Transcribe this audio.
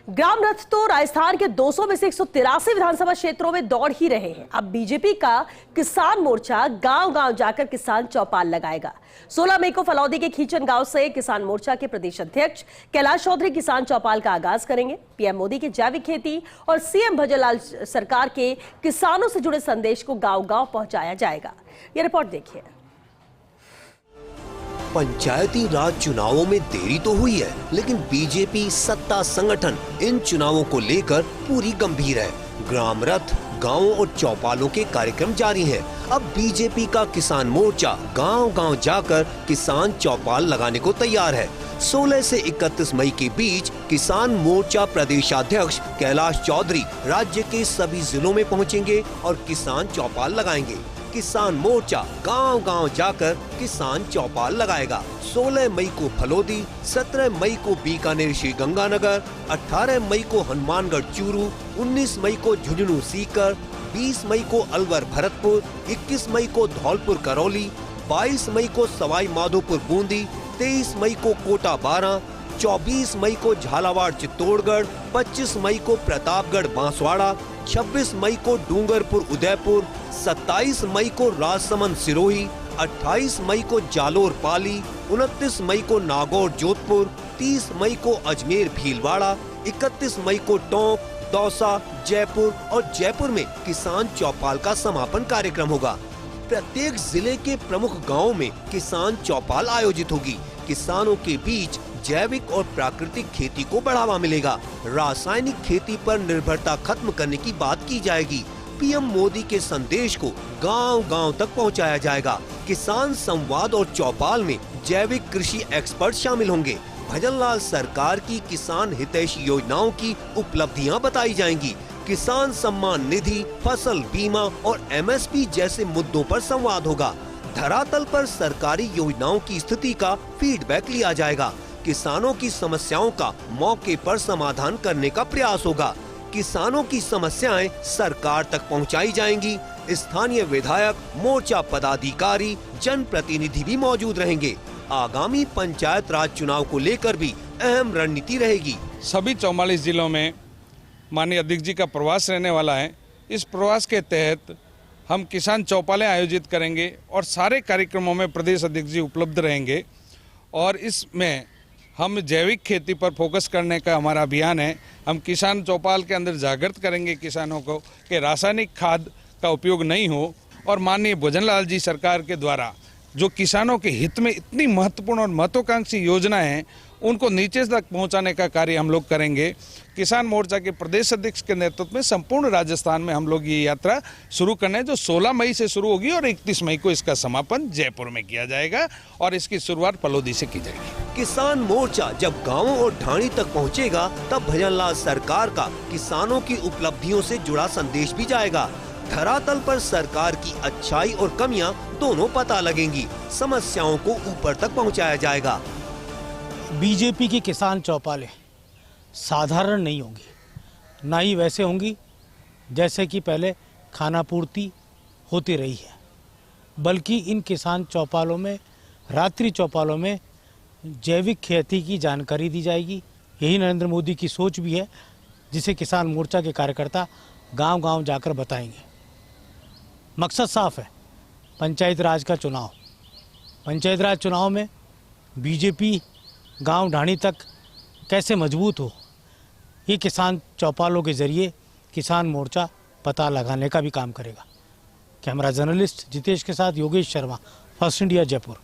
ग्राम रथ तो राजस्थान के 200 में से 183 विधानसभा क्षेत्रों में दौड़ ही रहे हैं। अब बीजेपी का किसान मोर्चा गांव-गांव जाकर किसान चौपाल लगाएगा। 16 मई को फलौदी के खींचन गांव से किसान मोर्चा के प्रदेश अध्यक्ष कैलाश चौधरी किसान चौपाल का आगाज करेंगे। पीएम मोदी की जैविक खेती और सीएम भजनलाल सरकार के किसानों से जुड़े संदेश को गांव-गांव पहुंचाया जाएगा। यह रिपोर्ट देखिए। पंचायती राज चुनावों में देरी तो हुई है, लेकिन बीजेपी सत्ता संगठन इन चुनावों को लेकर पूरी गंभीर है। ग्राम रथ, गांवों और चौपालों के कार्यक्रम जारी हैं। अब बीजेपी का किसान मोर्चा गांव-गांव जाकर किसान चौपाल लगाने को तैयार है। 16 से 31 मई के बीच किसान मोर्चा प्रदेशाध्यक्ष कैलाश चौधरी राज्य के सभी जिलों में पहुंचेंगे और किसान चौपाल लगाएंगे। किसान मोर्चा गांव-गांव जाकर किसान चौपाल लगाएगा। 16 मई को फलोदी, 17 मई को बीकानेर श्री गंगानगर, 18 मई को हनुमानगढ़ चूरू, 19 मई को झुंझुनू सीकर, 20 मई को अलवर भरतपुर, 21 मई को धौलपुर करौली, 22 मई को सवाई माधोपुर बूंदी, 23 मई को कोटा बारां, 24 मई को झालावाड़ चित्तौड़गढ़, 25 मई को प्रतापगढ़ बांसवाड़ा, 26 मई को डूंगरपुर उदयपुर, 27 मई को राजसमंद सिरोही, 28 मई को जालोर पाली, 29 मई को नागौर जोधपुर, 30 मई को अजमेर भीलवाड़ा, 31 मई को टोंक, दौसा, जयपुर और जयपुर में किसान चौपाल का समापन कार्यक्रम होगा। प्रत्येक जिले के प्रमुख गांवों में किसान चौपाल आयोजित होगी। किसानों के बीच जैविक और प्राकृतिक खेती को बढ़ावा मिलेगा। रासायनिक खेती पर निर्भरता खत्म करने की बात की जाएगी। पीएम मोदी के संदेश को गांव-गांव तक पहुंचाया जाएगा। किसान संवाद और चौपाल में जैविक कृषि एक्सपर्ट शामिल होंगे। भजनलाल सरकार की किसान हितैषी योजनाओं की उपलब्धियां बताई जाएंगी। किसान सम्मान निधि, फसल बीमा और एमएसपी जैसे मुद्दों पर संवाद होगा। धरातल पर सरकारी योजनाओं की स्थिति का फीडबैक लिया जाएगा। किसानों की समस्याओं का मौके पर समाधान करने का प्रयास होगा। किसानों की समस्याएं सरकार तक पहुंचाई जाएंगी। स्थानीय विधायक, मोर्चा पदाधिकारी, जनप्रतिनिधि भी मौजूद रहेंगे। आगामी पंचायत राज चुनाव को लेकर भी अहम रणनीति रहेगी। सभी 44 जिलों में माननीय अध्यक्ष जी का प्रवास रहने वाला है। इस प्रवास के तहत हम किसान चौपालें आयोजित करेंगे और सारे कार्यक्रमों में प्रदेश अध्यक्ष जी उपलब्ध रहेंगे और इसमें हम जैविक खेती पर फोकस करने का हमारा अभियान है। हम किसान चौपाल के अंदर जागृत करेंगे किसानों को कि रासायनिक खाद का उपयोग नहीं हो और माननीय भजनलाल जी सरकार के द्वारा जो किसानों के हित में इतनी महत्वपूर्ण और महत्वाकांक्षी योजनाएं हैं उनको नीचे तक पहुंचाने का कार्य हम लोग करेंगे। किसान मोर्चा के प्रदेश अध्यक्ष के नेतृत्व में संपूर्ण राजस्थान में हम लोग ये यात्रा शुरू करना है, जो 16 मई से शुरू होगी और 31 मई को इसका समापन जयपुर में किया जाएगा और इसकी शुरुआत फलोदी से की जाएगी। किसान मोर्चा जब गांवों और ढाणी तक पहुंचेगा, तब भजनलाल सरकार का किसानों की उपलब्धियों से जुड़ा संदेश भी जाएगा। धरातल पर सरकार की अच्छाई और कमियां दोनों पता लगेंगी। समस्याओं को ऊपर तक पहुंचाया जाएगा। बीजेपी की किसान चौपालें साधारण नहीं होंगी, ना ही वैसे होंगी जैसे कि पहले खाना पूर्ति होती रही है, बल्कि इन किसान चौपालों में, रात्रि चौपालों में जैविक खेती की जानकारी दी जाएगी। यही नरेंद्र मोदी की सोच भी है, जिसे किसान मोर्चा के कार्यकर्ता गांव-गांव जाकर बताएंगे। मकसद साफ है, पंचायत राज का चुनाव। पंचायत राज चुनाव में बीजेपी गांव ढाणी तक कैसे मजबूत हो, ये किसान चौपालों के जरिए किसान मोर्चा पता लगाने का भी काम करेगा। कैमरा जर्नलिस्ट जितेश के साथ योगेश शर्मा, फर्स्ट इंडिया, जयपुर।